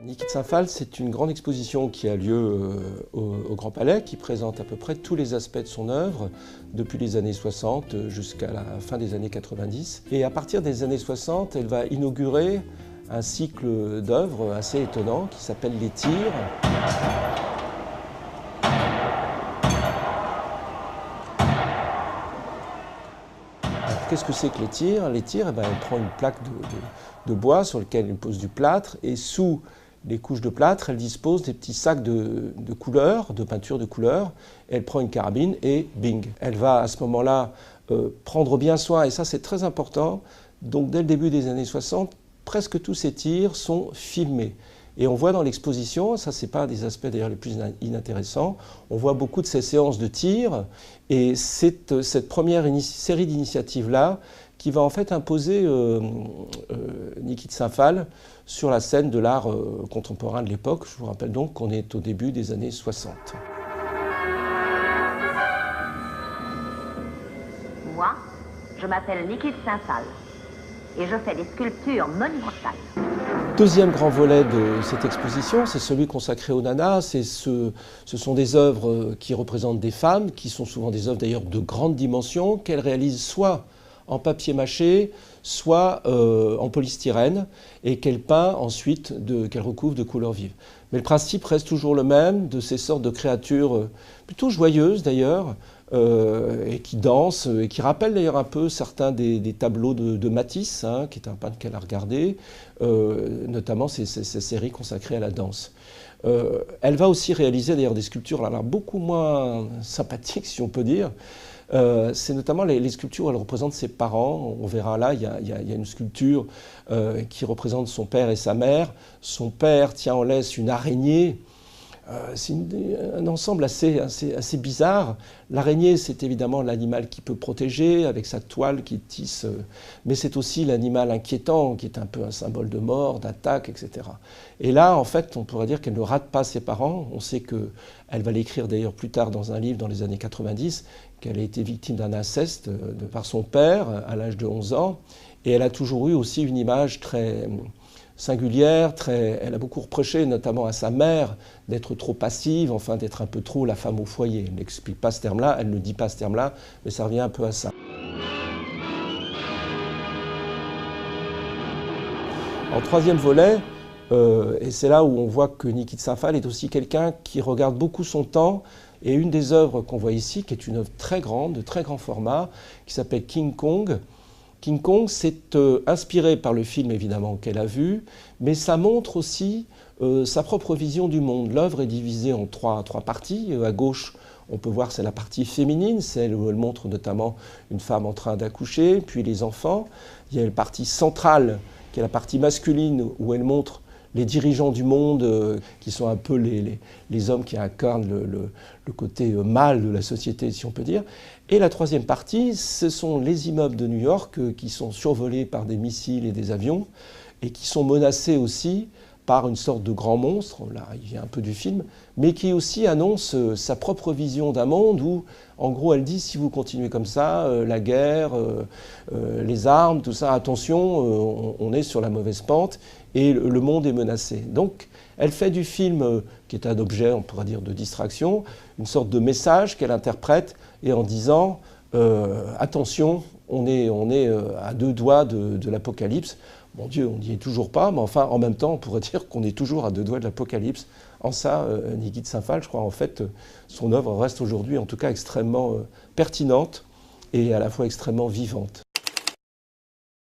Niki de Saint-Phal, c'est une grande exposition qui a lieu au Grand Palais, qui présente à peu près tous les aspects de son œuvre, depuis les années 60 jusqu'à la fin des années 90. Et à partir des années 60, elle va inaugurer un cycle d'œuvres assez étonnant qui s'appelle Les Tirs. Qu'est-ce que c'est que les tirs? Les tirs, elle prend une plaque de bois sur laquelle elle pose du plâtre et sous les couches de plâtre, elle dispose des petits sacs de couleurs, de peinture de couleurs. Elle prend une carabine et bing. Elle va à ce moment-là prendre bien soin, et ça c'est très important. Donc dès le début des années 60, presque tous ces tirs sont filmés. Et on voit dans l'exposition, ça c'est pas des aspects d'ailleurs les plus inintéressants, on voit beaucoup de ces séances de tirs, et c'est cette première série d'initiatives-là qui va en fait imposer Niki de Saint-Phal sur la scène de l'art contemporain de l'époque. Je vous rappelle donc qu'on est au début des années 60. Moi, je m'appelle Niki de Saint-Phal et je fais des sculptures monumentales. Deuxième grand volet de cette exposition, c'est celui consacré aux nanas. Ce sont des œuvres qui représentent des femmes, qui sont souvent des œuvres d'ailleurs de grande dimension, qu'elles réalisent soit en papier mâché, soit en polystyrène, et qu'elle peint ensuite, qu'elle recouvre de couleurs vives. Mais le principe reste toujours le même, de ces sortes de créatures plutôt joyeuses d'ailleurs, et qui dansent, et qui rappellent d'ailleurs un peu certains des tableaux de Matisse, hein, qui est un peintre qu'elle a regardé, notamment ces séries consacrées à la danse. Elle va aussi réaliser d'ailleurs des sculptures alors, beaucoup moins sympathiques, si on peut dire. C'est notamment les sculptures où elle représente ses parents. On verra là, il y a une sculpture qui représente son père et sa mère. Son père tient en laisse une araignée. C'est un ensemble assez bizarre. L'araignée, c'est évidemment l'animal qui peut protéger avec sa toile qui tisse, mais c'est aussi l'animal inquiétant qui est un peu un symbole de mort, d'attaque, etc. Et là, en fait, on pourrait dire qu'elle ne rate pas ses parents. On sait qu'elle va l'écrire d'ailleurs plus tard dans un livre dans les années 90, qu'elle a été victime d'un inceste par son père à l'âge de 11 ans. Et elle a toujours eu aussi une image très singulière, elle a beaucoup reproché notamment à sa mère d'être trop passive, enfin d'être un peu trop la femme au foyer. Elle n'explique pas ce terme-là, elle ne dit pas ce terme-là, mais ça revient un peu à ça. En troisième volet, et c'est là où on voit que Niki de Saint-Phal est aussi quelqu'un qui regarde beaucoup son temps, et une des œuvres qu'on voit ici, qui est une œuvre très grande, de très grand format, qui s'appelle King Kong. King Kong, c'est inspiré par le film évidemment qu'elle a vu, mais ça montre aussi sa propre vision du monde. L'œuvre est divisée en trois parties. À gauche, on peut voir c'est la partie féminine, celle où elle montre notamment une femme en train d'accoucher, puis les enfants. Il y a la partie centrale, qui est la partie masculine, où elle montre les dirigeants du monde, qui sont un peu les hommes qui incarnent le côté mâle de la société, si on peut dire. Et la troisième partie, ce sont les immeubles de New York qui sont survolés par des missiles et des avions, et qui sont menacés aussi par une sorte de grand monstre, là il vient un peu du film, mais qui aussi annonce sa propre vision d'un monde où, en gros, elle dit, si vous continuez comme ça, la guerre, les armes, tout ça, attention, on est sur la mauvaise pente, et le monde est menacé. Donc, elle fait du film, qui est un objet, on pourrait dire, de distraction, une sorte de message qu'elle interprète, et en disant, attention, on est à 2 doigts de l'apocalypse. Mon Dieu, on n'y est toujours pas, mais enfin, en même temps, on pourrait dire qu'on est toujours à 2 doigts de l'apocalypse. En ça, Niki de Saint-Phal, je crois, en fait, son œuvre reste aujourd'hui, en tout cas, extrêmement pertinente et à la fois extrêmement vivante.